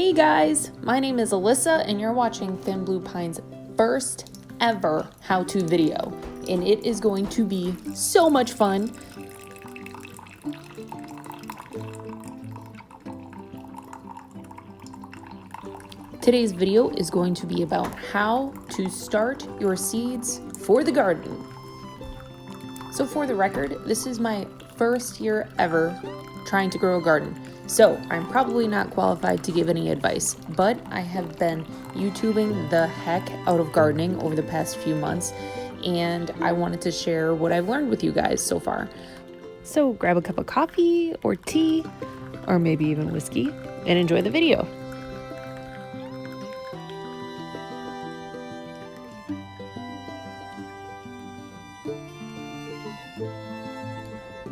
Hey guys, my name is Alyssa and you're watching Thin Blue Pine's first ever how-to video, and it is going to be so much fun. Today's video is going to be about how to start your seeds for the garden. So for the record, this is my first year ever trying to grow a garden. So I'm probably not qualified to give any advice, but I have been YouTubing the heck out of gardening over the past few months, and I wanted to share what I've learned with you guys so far. So grab a cup of coffee or tea, or maybe even whiskey, and enjoy the video.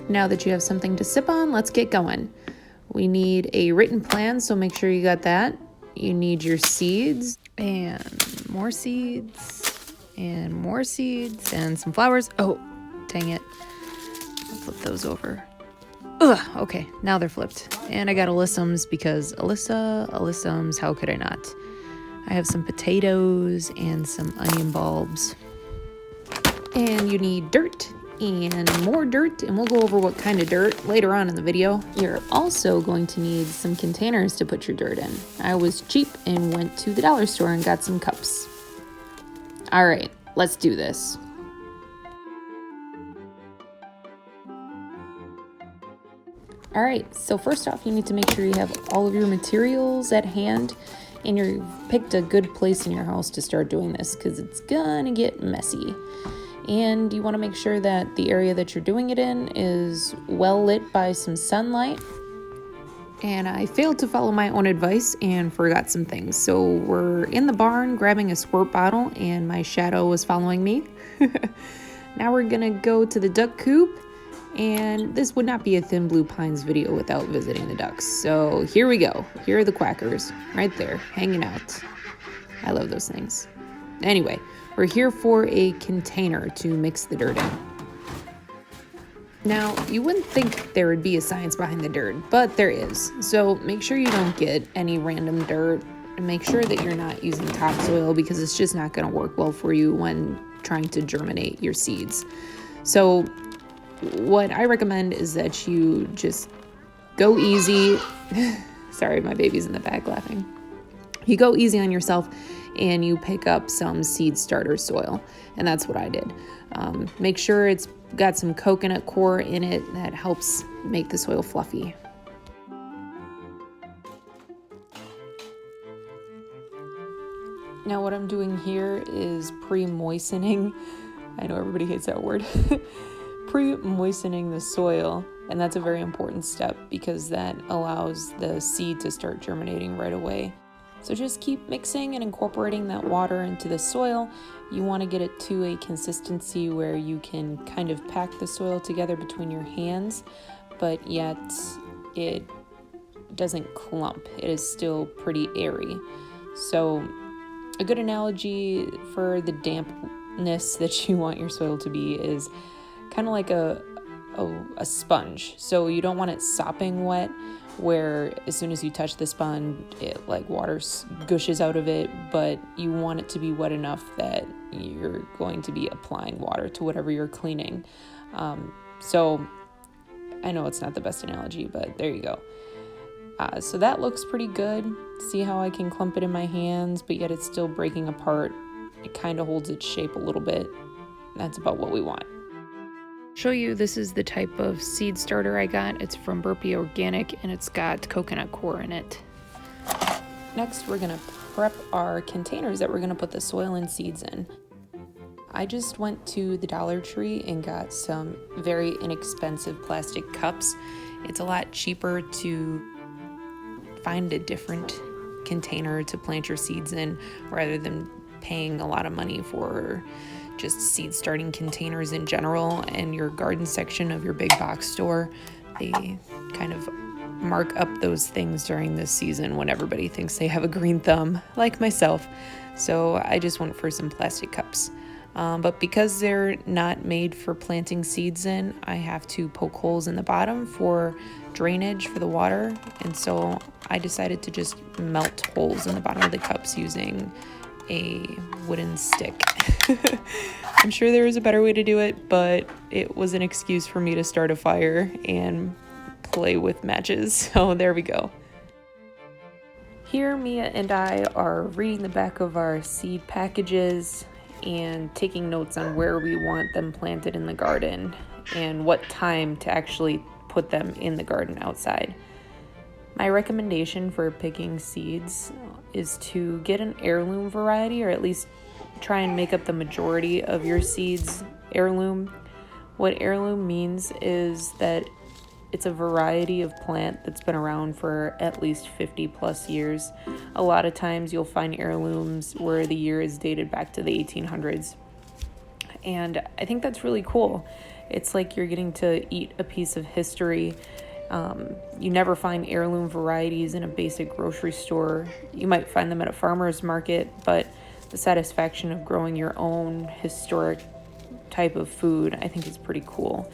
Now that you have something to sip on, let's get going. We need a written plan, so make sure you got that. You need your seeds, and more seeds, and more seeds, and some flowers. Oh, dang it. I'll flip those over. Ugh, okay, now they're flipped. And I got alyssums because alyssums, how could I not? I have some potatoes and some onion bulbs. And you need dirt. And more dirt, and we'll go over what kind of dirt later on in the video. You're also going to need some containers to put your dirt in. I was cheap and went to the dollar store and got some cups. All right, let's do this. All right, so first off, you need to make sure you have all of your materials at hand and you've picked a good place in your house to start doing this because it's gonna get messy. And you want to make sure that the area that you're doing it in is well lit by some sunlight. And I failed to follow my own advice and forgot some things. So we're in the barn grabbing a squirt bottle and my shadow was following me. Now we're gonna go to the duck coop, and this would not be a Thin Blue Pines video without visiting the ducks. So here we go. Here are the quackers right there hanging out. I love those things. Anyway, we're here for a container to mix the dirt in. Now, you wouldn't think there would be a science behind the dirt, but there is. So make sure you don't get any random dirt, and make sure that you're not using topsoil because it's just not going to work well for you when trying to germinate your seeds. So what I recommend is that you just go easy. Sorry, my baby's in the back laughing. You go easy on yourself and you pick up some seed starter soil, and that's what I did. Make sure it's got some coconut coir in it that helps make the soil fluffy. Now what I'm doing here is pre-moistening. I know everybody hates that word. Pre-moistening the soil, and that's a very important step because that allows the seed to start germinating right away. So just keep mixing and incorporating that water into the soil. You want to get it to a consistency where you can kind of pack the soil together between your hands, but yet it doesn't clump. It is still pretty airy. So a good analogy for the dampness that you want your soil to be is kind of like a sponge. So you don't want it sopping wet, where as soon as you touch the sponge, it like water gushes out of it, but you want it to be wet enough that you're going to be applying water to whatever you're cleaning. So I know it's not the best analogy, but there you go. So that looks pretty good. See how I can clump it in my hands, but yet it's still breaking apart. It kind of holds its shape a little bit. That's about what we want. Show you, this is the type of seed starter I got. It's from Burpee Organic and it's got coconut coir in it. Next, we're gonna prep our containers that we're gonna put the soil and seeds in. I just went to the Dollar Tree and got some very inexpensive plastic cups. It's a lot cheaper to find a different container to plant your seeds in rather than paying a lot of money for just seed starting containers in general. And your garden section of your big box store, they kind of mark up those things during this season when everybody thinks they have a green thumb, like myself. So I just went for some plastic cups. But because they're not made for planting seeds in, I have to poke holes in the bottom for drainage for the water. And so I decided to just melt holes in the bottom of the cups using a wooden stick. I'm sure there was a better way to do it, but it was an excuse for me to start a fire and play with matches. So there we go. Here, Mia and I are reading the back of our seed packages and taking notes on where we want them planted in the garden and what time to actually put them in the garden outside. My recommendation for picking seeds is to get an heirloom variety, or at least try and make up the majority of your seeds heirloom. What heirloom means is that it's a variety of plant that's been around for at least 50 plus years. A lot of times you'll find heirlooms where the year is dated back to the 1800s. And I think that's really cool. It's like you're getting to eat a piece of history. You never find heirloom varieties in a basic grocery store. You might find them at a farmer's market, but the satisfaction of growing your own historic type of food, I think, is pretty cool.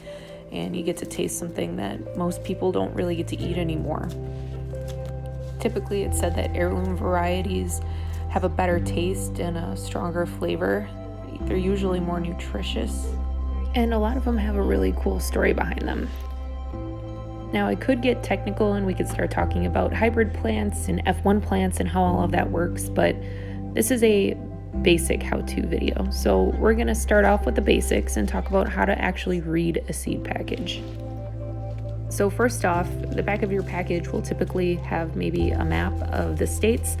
And you get to taste something that most people don't really get to eat anymore. Typically, it's said that heirloom varieties have a better taste and a stronger flavor. They're usually more nutritious, and a lot of them have a really cool story behind them. Now, I could get technical and we could start talking about hybrid plants and F1 plants and how all of that works, but this is a basic how-to video. So we're going to start off with the basics and talk about how to actually read a seed package. So first off, the back of your package will typically have maybe a map of the states,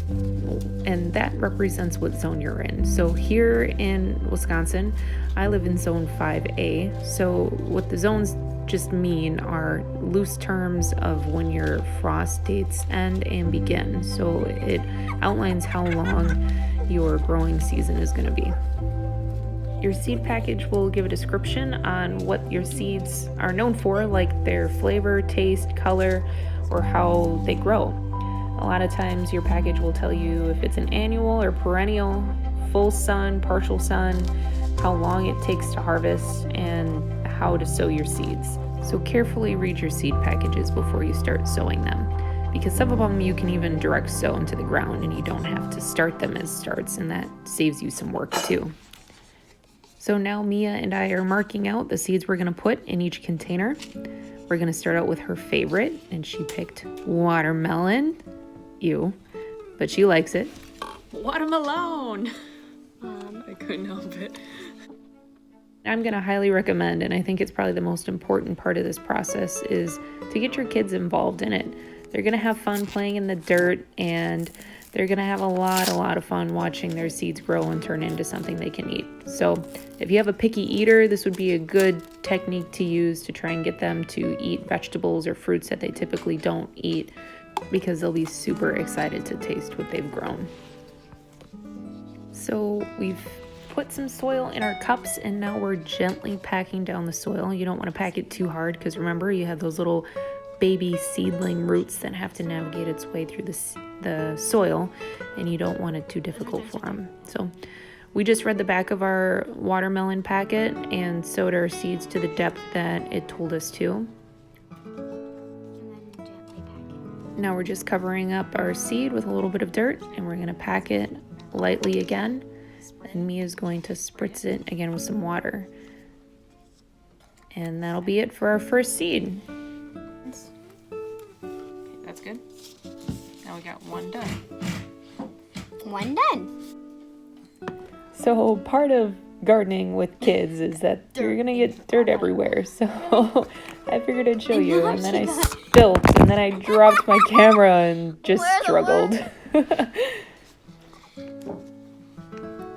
and that represents what zone you're in. So here in Wisconsin, I live in zone 5A. So what the zones just mean are loose terms of when your frost dates end and begin. So it outlines how long your growing season is going to be. Your seed package will give a description on what your seeds are known for, like their flavor, taste, color, or how they grow. A lot of times your package will tell you if it's an annual or perennial, full sun, partial sun, how long it takes to harvest, and how to sow your seeds. So carefully read your seed packages before you start sowing them, because some of them you can even direct sow into the ground and you don't have to start them as starts, and that saves you some work too. So now Mia and I are marking out the seeds we're going to put in each container. We're going to start out with her favorite, and she picked watermelon. Ew, but she likes it. Watermelon! I couldn't help it. I'm going to highly recommend, and I think it's probably the most important part of this process, is to get your kids involved in it. They're going to have fun playing in the dirt, and they're going to have a lot of fun watching their seeds grow and turn into something they can eat. So if you have a picky eater, this would be a good technique to use to try and get them to eat vegetables or fruits that they typically don't eat, because they'll be super excited to taste what they've grown. So we've put some soil in our cups, and now we're gently packing down the soil. You don't want to pack it too hard, because remember, you have those little baby seedling roots that have to navigate its way through the soil, and you don't want it too difficult for them. So we just read the back of our watermelon packet and sowed our seeds to the depth that it told us to. Now we're just covering up our seed with a little bit of dirt, and we're going to pack it lightly again. And Mia's going to spritz it again with some water. And that'll be it for our first seed. Okay, that's good. Now we got one done. One done. So part of gardening with kids is that you're going to get dirt everywhere. So I figured I'd show you. And then I spilled, and then I dropped my camera and just struggled.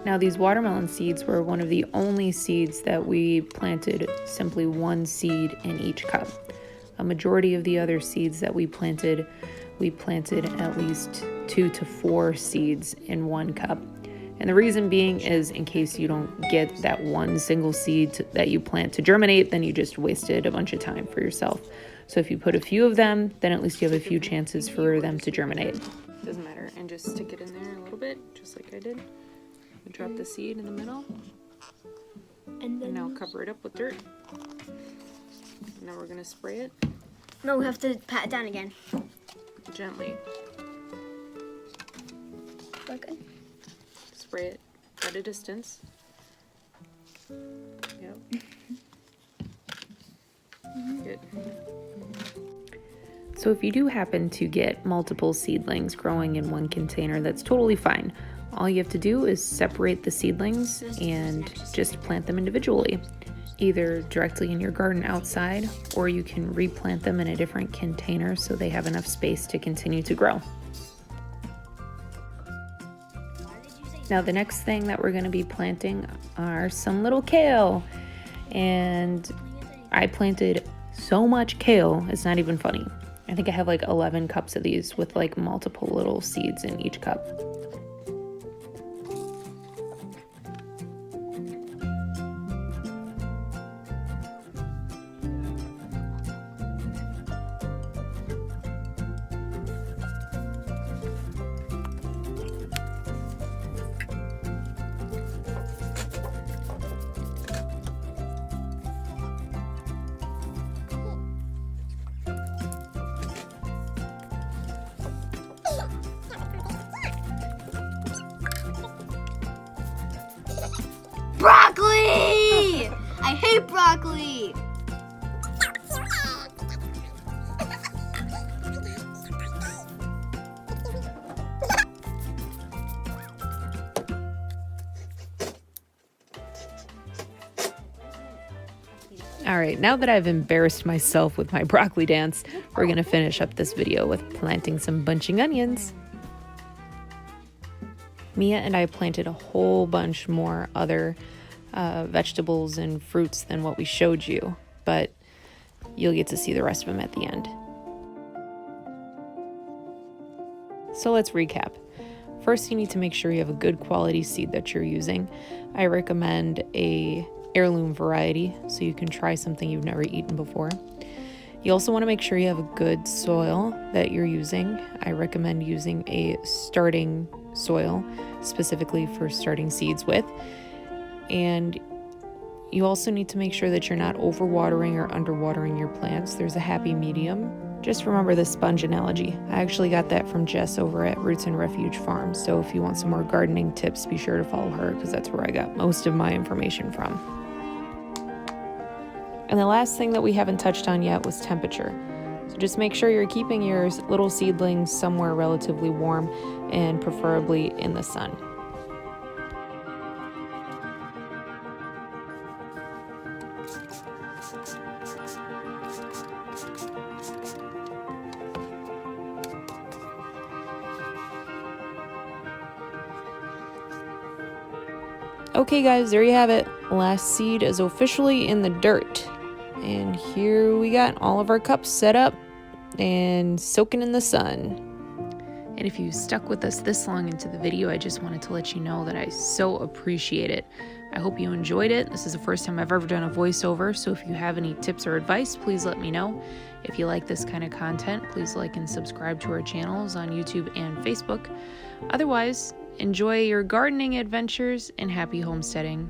Now, these watermelon seeds were one of the only seeds that we planted simply one seed in each cup. A majority of the other seeds that we planted at least 2 to 4 seeds in one cup. And the reason being is in case you don't get that one single seed that you plant to germinate, then you just wasted a bunch of time for yourself. So if you put a few of them, then at least you have a few chances for them to germinate. Doesn't matter. And just stick it in there a little bit, just like I did. We drop the seed in the middle. And then And now cover it up with dirt. Now we're gonna spray it no, we have to pat it down again. gently. Okay. Spray it at a distance. Yep. Good. So if you do happen to get multiple seedlings growing in one container, that's totally fine. All you have to do is separate the seedlings and just plant them individually, either directly in your garden outside, or you can replant them in a different container so they have enough space to continue to grow. Now the next thing that we're going to be planting are some little kale, and I planted so much kale, it's not even funny. I think I have like 11 cups of these with like multiple little seeds in each cup. Broccoli! I hate broccoli. All right, now that I've embarrassed myself with my broccoli dance, we're gonna finish up this video with planting some bunching onions. Mia and I planted a whole bunch more other vegetables and fruits than what we showed you, but you'll get to see the rest of them at the end. So let's recap. First, you need to make sure you have a good quality seed that you're using. I recommend a heirloom variety so you can try something you've never eaten before. You also want to make sure you have a good soil that you're using. I recommend using a starting soil specifically for starting seeds with. And you also need to make sure that you're not overwatering or underwatering your plants. There's a happy medium. Just remember the sponge analogy. I actually got that from Jess over at Roots and Refuge Farm. So if you want some more gardening tips, be sure to follow her because that's where I got most of my information from. And the last thing that we haven't touched on yet was temperature. So just make sure you're keeping your little seedlings somewhere relatively warm and preferably in the sun. Okay guys, there you have it. Last seed is officially in the dirt. And here we got all of our cups set up and soaking in the sun. And if you stuck with us this long into the video, I just wanted to let you know that I so appreciate it. I hope you enjoyed it. This is the first time I've ever done a voiceover, so if you have any tips or advice, please let me know. If you like this kind of content, please like and subscribe to our channels on YouTube and Facebook. Otherwise, enjoy your gardening adventures and happy homesteading.